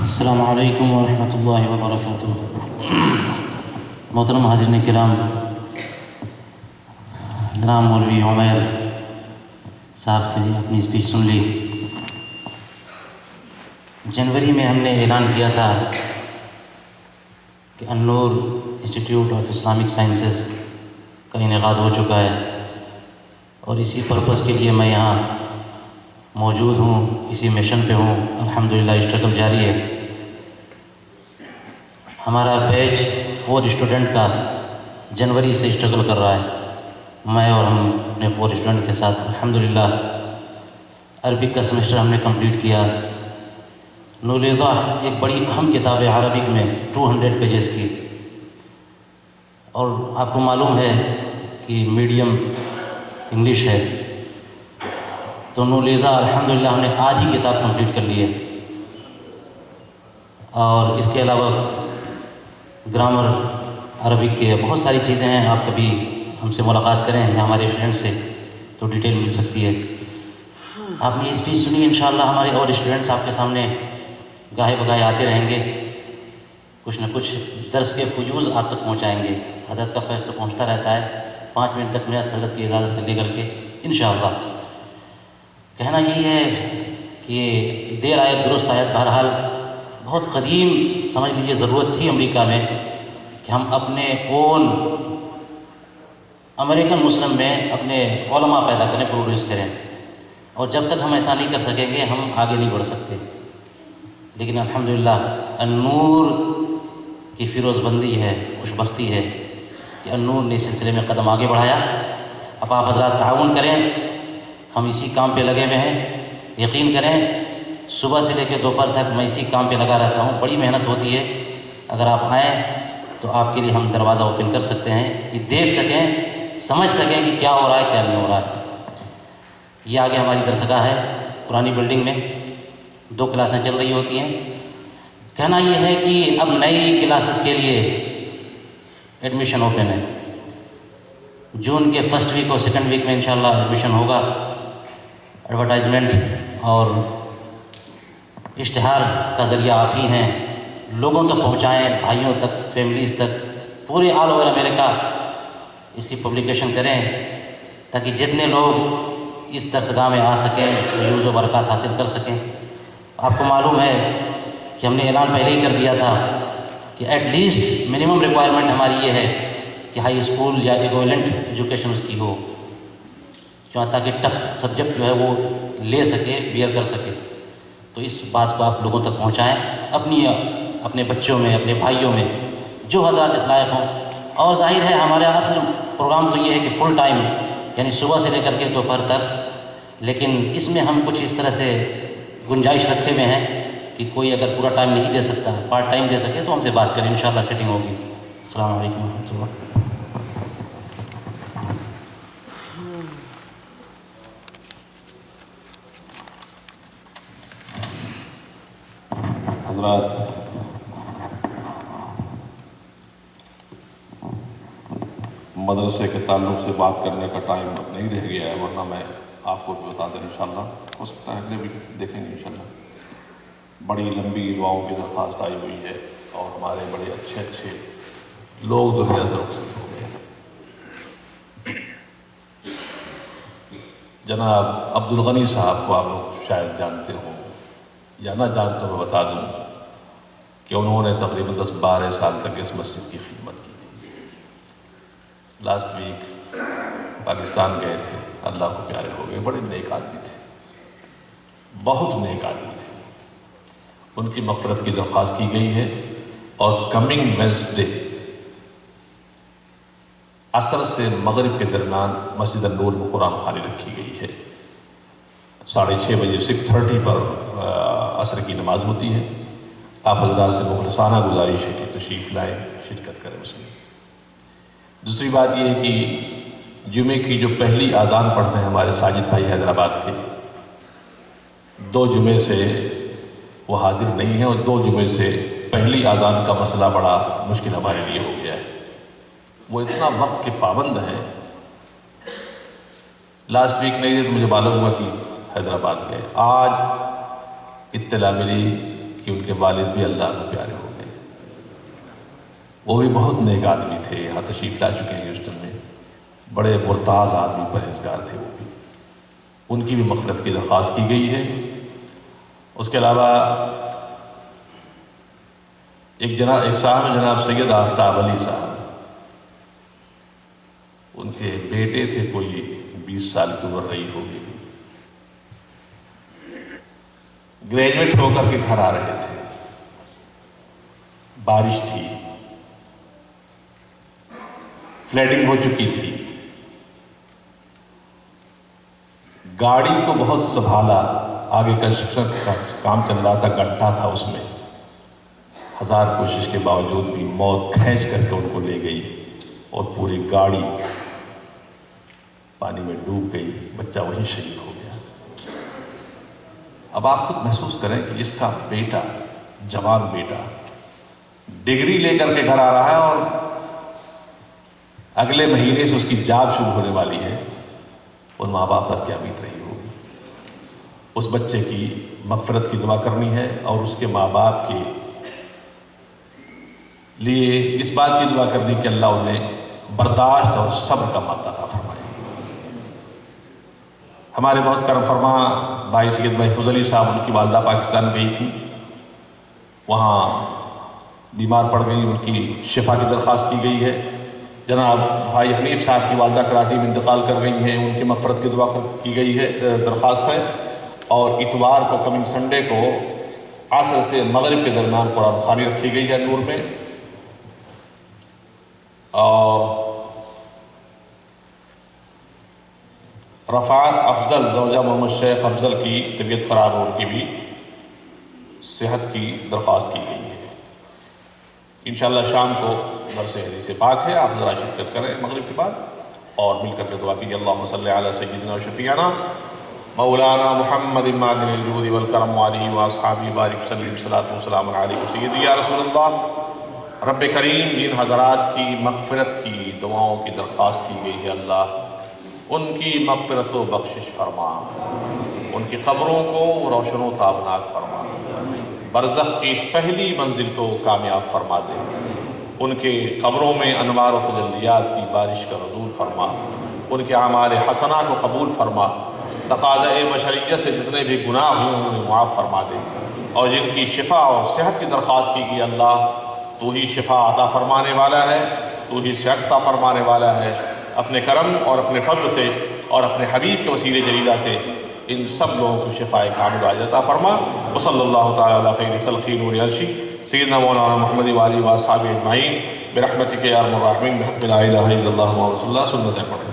السلام علیکم ورحمۃ اللہ وبرکاتہ۔ محترم حاضرین کرام، جناب مولوی عمیر صاحب کی اپنی اسپیچ سن لی۔ جنوری میں ہم نے اعلان کیا تھا کہ النور انسٹیٹیوٹ آف اسلامک سائنسز کا انعقاد ہو چکا ہے، اور اسی پرپس کے لیے میں یہاں موجود ہوں، اسی مشن پہ ہوں۔ الحمدللہ اسٹرگل جاری ہے۔ ہمارا بیچ 4 اسٹوڈنٹ کا جنوری سے اسٹرگل کر رہا ہے، میں اور ہم اپنے 4 اسٹوڈنٹ کے ساتھ الحمدللہ عربک کا سمیسٹر ہم نے کمپلیٹ کیا۔ نولیزہ ایک بڑی اہم کتاب ہے عربک میں 200 پیجز کی، اور آپ کو معلوم ہے کہ میڈیم انگلش ہے، تو نولیزہ الحمدللہ ہم نے آج ہی کتاب کمپلیٹ کر لی ہے۔ اور اس کے علاوہ گرامر عربک کے بہت ساری چیزیں ہیں، آپ کبھی ہم سے ملاقات کریں یا ہمارے اسٹوڈنٹ سے تو ڈیٹیل مل سکتی ہے۔ آپ نے اسپیچ سنی، انشاءاللہ ہمارے اور اسٹوڈنٹس آپ کے سامنے گاہے بگاہے آتے رہیں گے، کچھ نہ کچھ درس کے فجوز آپ تک پہنچائیں گے۔ حضرت کا فیض تو پہنچتا رہتا ہے، 5 منٹ تک میرا حضرت کی اجازت سے لے کر کے انشاءاللہ۔ کہنا یہی ہے کہ دیر آیت درست آیت، بہرحال بہت قدیم سمجھ لیجیے ضرورت تھی امریکہ میں کہ ہم اپنے اون امریکن مسلم میں اپنے علماء پیدا کریں، پروڈیوس کریں، اور جب تک ہم ایسا نہیں کر سکیں گے ہم آگے نہیں بڑھ سکتے۔ لیکن الحمدللہ النور کی فیروز بندی ہے، خوش بختی ہے کہ النور نے اس سلسلے میں قدم آگے بڑھایا۔ اب آپ حضرات تعاون کریں، ہم اسی کام پہ لگے ہوئے ہیں۔ یقین کریں صبح سے لے کے دوپہر تک میں اسی کام پہ لگا رہتا ہوں، بڑی محنت ہوتی ہے۔ اگر آپ آئیں تو آپ کے لیے ہم دروازہ اوپن کر سکتے ہیں کہ دیکھ سکیں، سمجھ سکیں کہ کیا ہو رہا ہے کیا نہیں ہو رہا ہے۔ یہ آگے ہماری درسگاہ ہے پرانی بلڈنگ میں، 2 کلاسیں چل رہی ہوتی ہیں۔ کہنا یہ ہے کہ اب نئی کلاسز کے لیے ایڈمیشن اوپن ہے۔ جون کے فرسٹ ویک اور سیکنڈ ویک میں انشاءاللہ ایڈمیشن ہوگا۔ ایڈورٹائزمنٹ اور اشتہار کا ذریعہ آپ ہی ہیں، لوگوں تک پہنچائیں، بھائیوں تک، فیملیز تک، پورے آل اوور امریکہ اس کی پبلیکیشن کریں تاکہ جتنے لوگ اس درسگاہ میں آ سکیں، فیوز و برکات حاصل کر سکیں۔ آپ کو معلوم ہے کہ ہم نے اعلان پہلے ہی کر دیا تھا کہ ایٹ لیسٹ منیمم ریکوائرمنٹ ہماری یہ ہے کہ ہائی اسکول یا ایکویلنٹ ایجوکیشن اس کی ہو، تاکہ ٹف سبجیکٹ جو ہے وہ لے سکے، بیئر کر سکے۔ تو اس بات کو آپ لوگوں تک پہنچائیں، اپنے بچوں میں، اپنے بھائیوں میں، جو حضرات اس لائق ہوں۔ اور ظاہر ہے ہمارا اصل پروگرام تو یہ ہے کہ فل ٹائم، یعنی صبح سے لے کر کے دوپہر تک، لیکن اس میں ہم کچھ اس طرح سے گنجائش رکھے ہوئے ہیں کہ کوئی اگر پورا ٹائم نہیں دے سکتا، پارٹ ٹائم دے سکے تو ہم سے بات کریں، انشاءاللہ سیٹنگ ہوگی۔ السلام علیکم ورحمۃ اللہ۔ حضرات، مدرسے کے تعلق سے بات کرنے کا ٹائم اب نہیں رہ گیا ہے، ورنہ میں آپ کو بھی بتا دیں انشاءاللہ، ہو سکتا ہے اگلے بھی دیکھیں گے انشاءاللہ۔ بڑی لمبی دعاؤں کی درخواست آئی ہوئی ہے، اور ہمارے بڑے اچھے اچھے لوگ دنیا سے رخصت ہو گئے ہیں۔ جناب عبدالغنی صاحب کو آپ لوگ شاید جانتے ہوں، یا نہ جانتے ہو بتا دوں کہ انہوں نے تقریباً 10-12 سال تک اس مسجد کی خدمت کی تھی۔ لاسٹ ویک پاکستان گئے تھے، اللہ کو پیارے ہو گئے۔ بڑے نیک آدمی تھے، بہت نیک آدمی تھے۔ ان کی مغفرت کی درخواست کی گئی ہے، اور کمنگ وینسڈے عصر سے مغرب کے درمیان مسجد النور میں قرآن خوانی رکھی گئی ہے۔ 6:30 بجے 6:30 پر عصر کی نماز ہوتی ہے۔ آپ حضرات سے مخلصانہ گزارش ہے کہ تشریف لائیں، شرکت کریں اس میں۔ دوسری بات یہ ہے کہ جمعے کی جو پہلی اذان پڑھتے ہیں ہمارے ساجد بھائی حیدرآباد کے، 2 جمعے سے وہ حاضر نہیں ہیں، اور 2 جمعے سے پہلی اذان کا مسئلہ بڑا مشکل ہمارے لیے ہو گیا ہے۔ وہ اتنا وقت کے پابند ہیں لاسٹ ویک نہیں تھے تو مجھے معلوم ہوا کہ حیدرآباد گئے. آج اطلاع ملی کہ ان کے والد بھی اللہ کو پیارے ہو گئے. وہ بھی بہت نیک آدمی تھے, یہاں تشریف لا چکے ہیں ہیوسٹن میں. بڑے مرتاز آدمی, پرہیزگار تھے وہ بھی. ان کی بھی مغفرت کی درخواست کی گئی ہے. اس کے علاوہ ایک صاحب جناب سید آفتاب علی صاحب, ان کے بیٹے تھے, کوئی 20 سال کی عمر رہی ہوگی, گریجویٹ ہو کر کے گھر آ رہے تھے. بارش تھی, فلڈنگ ہو چکی تھی. گاڑی کو بہت سنبھالا, آگے کنسٹرکشن کا کام چل رہا تھا, گڈھا تھا اس میں. ہزار کوشش کے باوجود بھی موت کھینچ کر کے ان کو لے گئی اور پوری گاڑی پانی میں ڈوب گئی. بچہ وہیں شہید ہو گیا. اب آپ خود محسوس کریں کہ جس کا بیٹا, جوان بیٹا, ڈگری لے کر کے گھر آ رہا ہے اور اگلے مہینے سے اس کی جاب شروع ہونے والی ہے, ان ماں باپ پر کیا بیت رہی ہوگی. اس بچے کی مغفرت کی دعا کرنی ہے اور اس کے ماں باپ کے لیے اس بات کی دعا کرنی کہ اللہ انہیں برداشت اور صبر کا مادہ عطا فرمائے. ہمارے بہت کرم فرما بھائی سید محفوظ علی صاحب, ان کی والدہ پاکستان گئی تھی, وہاں بیمار پڑ گئی, ان کی شفا کی درخواست کی گئی ہے. جناب بھائی حنیف صاحب کی والدہ کراچی میں انتقال کر گئی ہیں, ان کی مغفرت کی دعا کی گئی ہے, درخواست ہے. اور اتوار کو, کمنگ سنڈے کو عصر سے مغرب کے درمیان قرآن خوانی رکھی گئی ہے نور میں. اور رفعت افضل زوجہ محمد شیخ افضل کی طبیعت خراب ہو, ان کی بھی صحت کی درخواست کی گئی ہے. انشاءاللہ شام کو درس حدیث پاک ہے, آپ ذرا شرکت کریں مغرب کے بعد اور مل کر کے دعا کیجیے. اللہم صلی علی سیدنا و شفیعنا مولانا محمد معدن الجود والکرم وعلیہ واصحابہ بارک وسلم صلاۃ و سلام علیہ سیدی یا رسول اللہ. رب کریم جن حضرات کی مغفرت کی دعاؤں کی درخواست کی گئی ہے, اللہ ان کی مغفرت و بخشش فرما, ان کی قبروں کو روشن و تابناک فرما, برزخ کی پہلی منزل کو کامیاب فرما دے, ان کے قبروں میں انوار و تجلیات کی بارش کا نزول فرما, ان کے اعمال حسنہ کو قبول فرما, تقاضۂ بشریت سے جتنے بھی گناہ ہوں انہیں معاف فرما دے, اور جن کی شفا اور صحت کی درخواست کی گئی اللہ تو ہی شفا عطا فرمانے والا ہے, تو ہی صحت عطا فرمانے والا ہے. اپنے کرم اور اپنے فضل سے اور اپنے حبیب کے وسیلے جلیلہ سے ان سب لوگوں کو شفاء کاملہ عطا فرما. وصلی اللہ تعالیٰ علی خیر خلقہ نور عرشی سیدنا مولانا محمد وآلہ واصحابہ اجمعین برحمتک یا ارحم الراحمین بحق لا الہ الا اللہ محمد رسول اللہ. سنت پڑھ